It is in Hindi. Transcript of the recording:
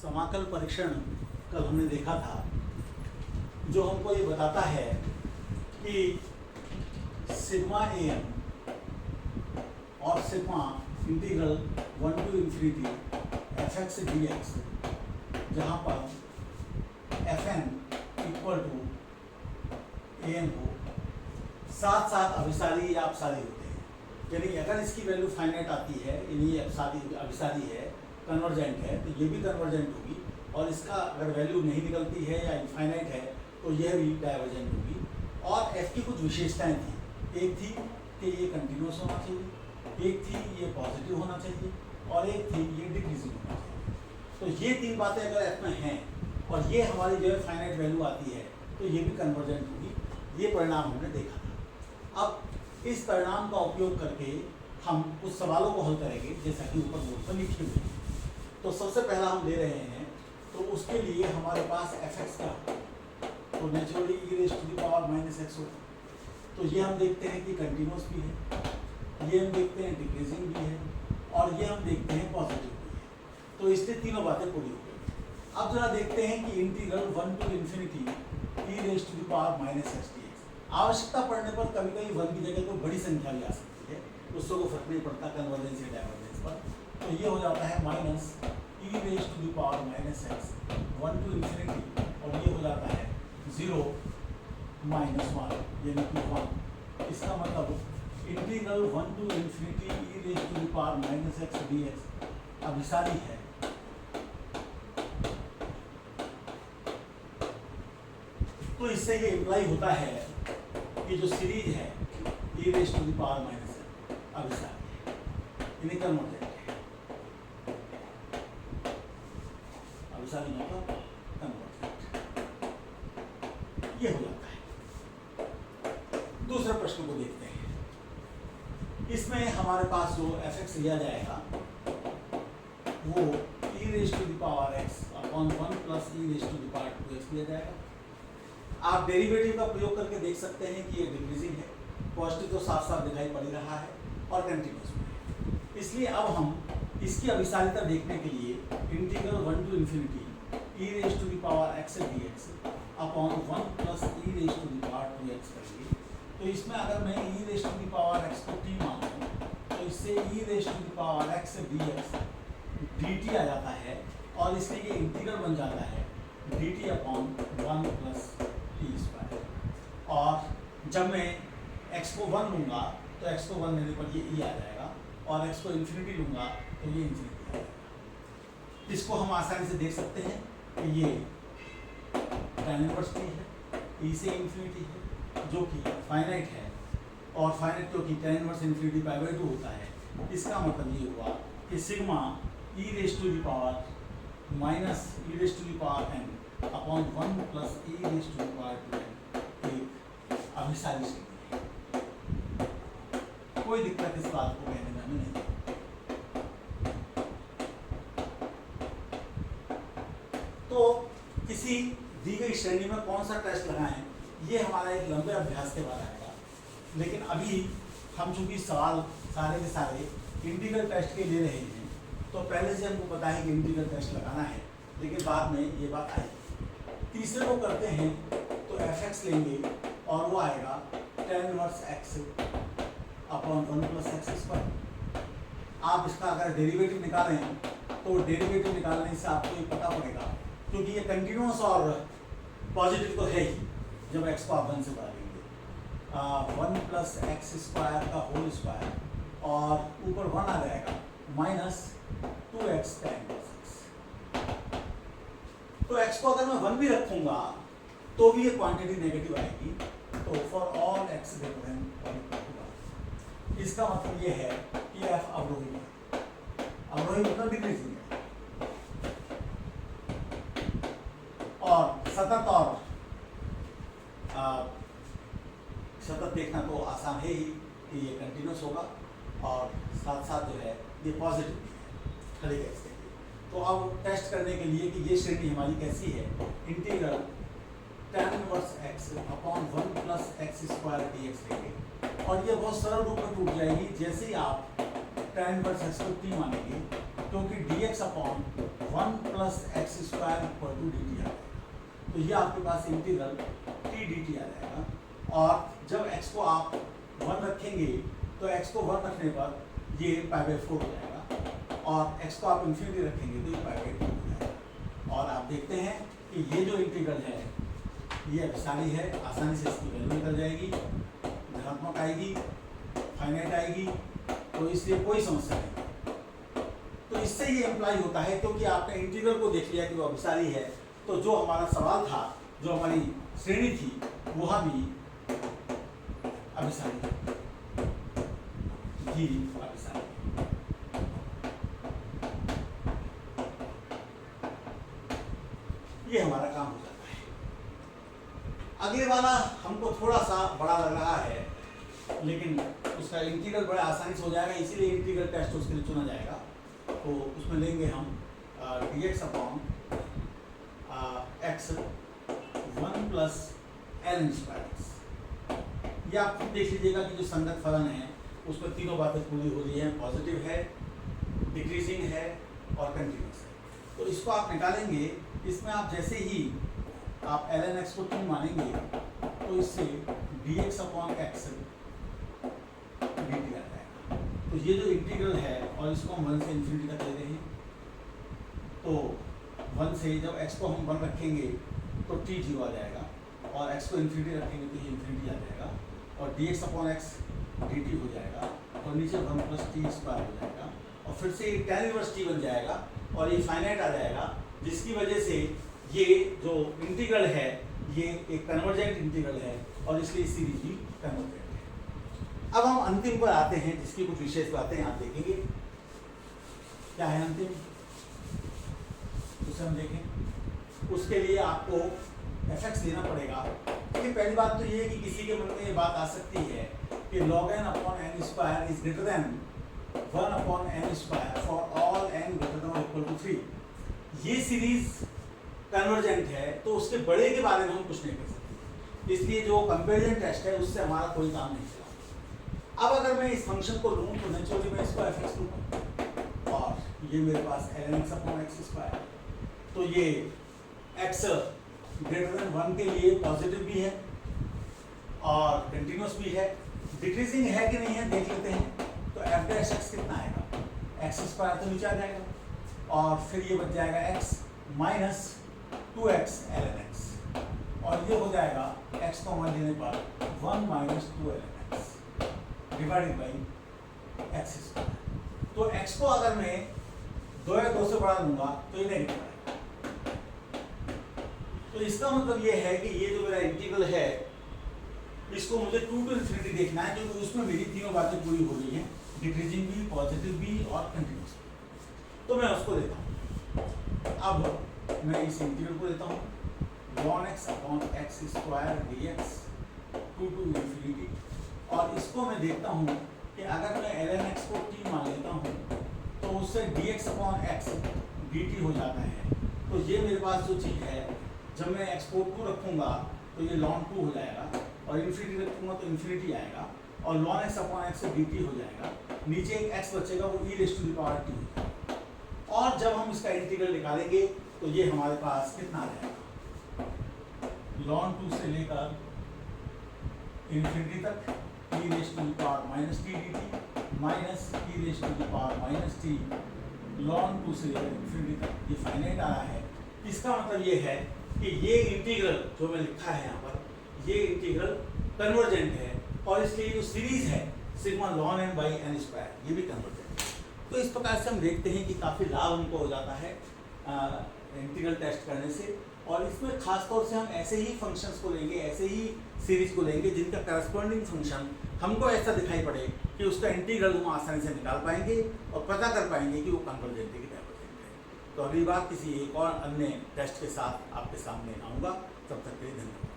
समाकल परीक्षण कल हमने देखा था, जो हमको ये बताता है कि सिग्मा एन और sigma integral 1 to infinity fx dx, जहाँ पर fn इक्वल टू an हो, साथ साथ अभिसारी या अपसारी होते हैं। यानी अगर इसकी वैल्यू फाइनाइट आती है, यानी ये अभिसारी है, कन्वर्जेंट है, तो ये भी कन्वर्जेंट होगी, और इसका अगर वैल्यू नहीं निकलती है या इनफाइनाइट है तो यह भी डाइवर्जेंट होगी। और f की कुछ विशेषताएं थी। एक थी कि ये कंटिन्यूस होना चाहिए, एक थी ये पॉजिटिव होना चाहिए, और एक थी ये डिक्रीजिंग होना चाहिए। तो ये तीन बातें अगर f में हैं और ये हमारी जो है फाइनाइट वैल्यू आती है, तो ये भी कन्वर्जेंट होगी। ये परिणाम हमने देखा था। अब इस परिणाम का उपयोग करके हम कुछ सवालों को हल करेंगे, जैसा कि ऊपर बोर्ड पर लिखे हुए हैं। तो सबसे पहला हम ले रहे हैं, तो उसके लिए हमारे पास fx का तो नेचुरली e⁻⁻x होगा। तो ये हम देखते हैं कि कंटिन्यूस भी है, ये हम देखते हैं डिक्रीजिंग भी है, और ये हम देखते हैं पॉजिटिव भी है। तो इससे तीनों बातें पूरी हो गई। अब जरा देखते हैं कि integral 1 to infinity e⁻⁻x dx, आवश्यकता पड़ने पर कभी कभी 1 की जगह कोई बड़ी संख्या भी आ सकती है, उससे को फर्क नहीं पड़ता कन्वर्जेंस या डाइवर्जेंस पर। तो ये हो जाता है माइनस e⁻⁻x 1 to infinity, और ये हो जाता है 0 - 1 यानी कि 1। इसका मतलब integral 1 to infinity e⁻⁻x dx अभिसारी है। तो इससे ये इम्प्लाई होता है कि जो सीरीज है e⁻⁻x अभिसारी है, यानी कन्वर्जेंट है। अभिसारी मतलब कन्वर्जेंट, ये हो जाता है। दूसरे प्रश्न को देखते हैं। इसमें हमारे पास जो fx लिया जाएगा वो e⁻x अपॉन 1 प्लस e⁻² लिया जाएगा। आप डेरिवेटिव का प्रयोग करके देख सकते हैं कि ये डिक्रीजिंग है, पॉजिटिव तो साफ साफ दिखाई पड़ रहा है, और कंटिन्यूस भी है। इसलिए अब हम इसकी अभिसारिता देखने के लिए integral 1 to infinity e⁻x dx upon 1 plus e⁻² करेंगे। तो इसमें अगर मैं e⁻x को t मानूं, तो इससे e⁻x dx dt आ जाता है, और इसलिए ये इंटीग्रल बन जाता है dt अपॉन 1 प्लस t²। और जब मैं x को 1 लूँगा तो x को 1 लेने पर ये e आ जाएगा, और x को इन्फिनिटी लूँगा तो ये इन्फिनिटी आ जाएगा। इसको हम आसानी से देख सकते हैं कि ये tan इनवर्स t है, e से इन्फिनिटी है, जो कि फाइनाइट है, और फाइनाइट क्योंकि tan इनवर्स इन्फिनिटी /2 होता है। इसका मतलब ये हुआ कि sigma e⁻⁻n upon 1 plus e⁻² एक अभिसारी सीरीज है। कोई दिक्कत इस बात को कहने में हमें नहीं है। तो किसी दी गई श्रेणी में कौन सा टेस्ट लगाएं, ये हमारा एक लंबे अभ्यास के बाद आएगा। लेकिन अभी हम चूंकि सवाल सारे के सारे इंटीग्रल टेस्ट के ले रहे हैं, तो पहले से हमको पता है कि इंटीग्रल टेस्ट लगाना है, लेकिन बाद में ये बात आएगी। तीसरे को करते हैं तो fx लेंगे, और वो आएगा tan inverse x upon 1 plus x²। आप इसका अगर डेरिवेटिव निकालें तो डेरिवेटिव निकालने से आपको ये पता पड़ेगा, क्योंकि ये कंटिन्यूस और पॉजिटिव तो है ही। जब x को आप 1 से बढ़ाएंगे 1 प्लस x² का होल स्क्वायर, और ऊपर 1 आ जाएगा minus 2x tan inverse x। तो x को अगर मैं 1 भी रखूंगा तो भी ये क्वांटिटी नेगेटिव आएगी। तो for all x greater than और इक्वल टू 1, इसका मतलब ये है कि f अवरोही है। अवरोही मतलब डिक्रीजिंग है, और सतत और सतत देखना तो आसान है ही कि ये कंटिन्यूस होगा, और साथ साथ जो है ये पॉजिटिव भी है हर एक x के लिए। तो अब टेस्ट करने के लिए कि ये श्रेणी हमारी कैसी है, integral tan inverse x upon 1 plus x² dx लेंगे, और ये बहुत सरल रूप में टूट जाएगी। जैसे ही आप tan इनवर्स x को t मानेंगे क्योंकि dx upon 1 plus x square equal to dt आ जाएगा। तो ये आपके पास इंटीग्रल t dt आ जाएगा। और जब x को आप 1 रखेंगे तो x को 1 रखने पर ये π/4 हो जाएगा, और x को आप इन्फिनिटी रखेंगे तो ये π/2 हो जाएगा। और आप देखते हैं कि ये जो इंटीग्रल है ये अभिसारी है, आसानी से इसकी वैल्यू निकल जाएगी, धनात्मक आएगी, फाइनाइट आएगी, तो इसलिए कोई समस्या नहीं। तो इससे ये इम्प्लाई होता है, क्योंकि आपने इंटीग्रल को देख लिया कि वो अभिसारी है, तो जो हमारा सवाल था, जो हमारी श्रेणी थी, वह भी अभिसारी ही अभिसारी। ये हमारा काम हो जाता है। अगले वाला हमको थोड़ा सा बड़ा लग रहा है, लेकिन उसका इंटीग्रल बड़ा आसानी से हो जाएगा, इसीलिए इंटीग्रल टेस्ट उसके लिए चुना जाएगा। तो उसमें लेंगे हम dx upon x 1 plus ln square. ये आप खुद देख लीजिएगा कि जो संगत फलन है उसमें तीनों बातें पूरी हो रही हैं, पॉजिटिव है, डिक्रीजिंग है और कंटिन्यूस है। तो इसको आप निकालेंगे, इसमें आप जैसे ही आप ln x को 2 मानेंगे तो इससे dx अपॉन x dt आ जाएगा। तो ये जो इंटीग्रल है, और इसको हम 1 से इन्फिनिटी तक ले रहे हैं, तो 1 से जब x को हम 1 रखेंगे तो t 0 आ जाएगा, और x को इन्फिनिटी रखेंगे तो ये इन्फिनिटी आ जाएगा, और dx अपॉन x dt हो जाएगा, और नीचे 1 प्लस टी स्क्वायर हो जाएगा, और फिर से tan इनवर्स t बन जाएगा, और ये फाइनाइट आ जाएगा, जिसकी वजह से ये जो इंटीग्रल है ये एक कन्वर्जेंट इंटीग्रल है, और इसलिए सीरीज भी कन्वर्जेंट है। अब हम अंतिम पर आते हैं, जिसकी कुछ विशेष बातें आप देखेंगे। क्या है अंतिम, उसे हम देखें। उसके लिए आपको fx लेना पड़ेगा। लेकिन पहली बात तो ये है कि किसी के मन में ये बात आ सकती है कि log n upon n square is greater than 1 upon n square for all n greater than और इक्वल टू 3। ये सीरीज कन्वर्जेंट है, तो उसके बड़े के बारे में हम कुछ नहीं कर सकते, इसलिए जो कंपैरिजन टेस्ट है उससे हमारा कोई काम नहीं चला। अब अगर मैं इस फंक्शन को लूँ तो नेचुरली मैं इसको fx लूँगा, और ये मेरे पास ln x upon x square. तो ये x ग्रेटर देन 1 के लिए पॉजिटिव भी है और कंटिन्यूस भी है, डिक्रीजिंग है कि नहीं है देख लेते हैं। तो f डैश x कितना आएगा, x स्क्वायर तो नीचे आ जाएगा, और फिर ये बच जाएगा x minus 2x ln x, और ये हो जाएगा x को मान लेने पर 1 minus 2 ln x divided by x square. तो x को अगर मैं 2 या 2 से बढ़ा लूँगा तो ये नेगेटिव आएगा। तो इसका मतलब ये है कि ये जो मेरा इंटीग्रल है, इसको मुझे 2 to इन्फिनिटी देखना है, क्योंकि उसमें मेरी तीनों बातें पूरी हो रही हैं, डिक्रीजिंग भी, पॉजिटिव भी और कंटिन्यूस भी। तो मैं उसको देता हूँ। अब मैं इस इंटीग्रल को देता हूँ ln x upon x square dx 2 to infinity, और इसको मैं देखता हूँ कि अगर मैं ln x को t मान लेता हूँ तो उससे dx अपॉन x dt हो जाता है। तो ये मेरे पास जो चीज़ है, जब मैं x को 2 रखूँगा तो ये ln 2 हो जाएगा, और इन्फिनिटी रखूँगा तो इन्फिनिटी आएगा, और ln x upon x dt हो जाएगा। नीचे एक x बचेगा, वो e raise to the power t हो जाएगा। और जब हम इसका इंटीग्रल निकालेंगे तो ये हमारे पास कितना आ जाएगा, ln 2 से लेकर इन्फिनिटी तक e raise to the power minus t dt minus e raise to the power minus t ln 2 से लेकर इन्फिनिटी तक। ये फाइनाइट आ रहा है। इसका मतलब ये है कि ये इंटीग्रल जो मैं लिखा है यहाँ पर, ये इंटीग्रल कन्वर्जेंट है, और इसलिए जो सीरीज है sigma ln n by n square, ये भी कन्वर्जेंट है। तो इस प्रकार से हम देखते हैं कि काफ़ी लाभ हमको हो जाता है इंटीग्रल टेस्ट करने से। और इसमें खास तौर से हम ऐसे ही फंक्शंस को लेंगे, ऐसे ही सीरीज को लेंगे जिनका करस्पॉन्डिंग फंक्शन हमको ऐसा दिखाई पड़े कि उसका इंटीग्रल हम आसानी से निकाल पाएंगे और पता कर पाएंगे कि वो कन्वर्जेंट है कि डाइवर्जेंट है। तो अगली बार किसी एक और अन्य टेस्ट के साथ आपके सामने आऊँगा। तब तक के लिए धन्यवाद।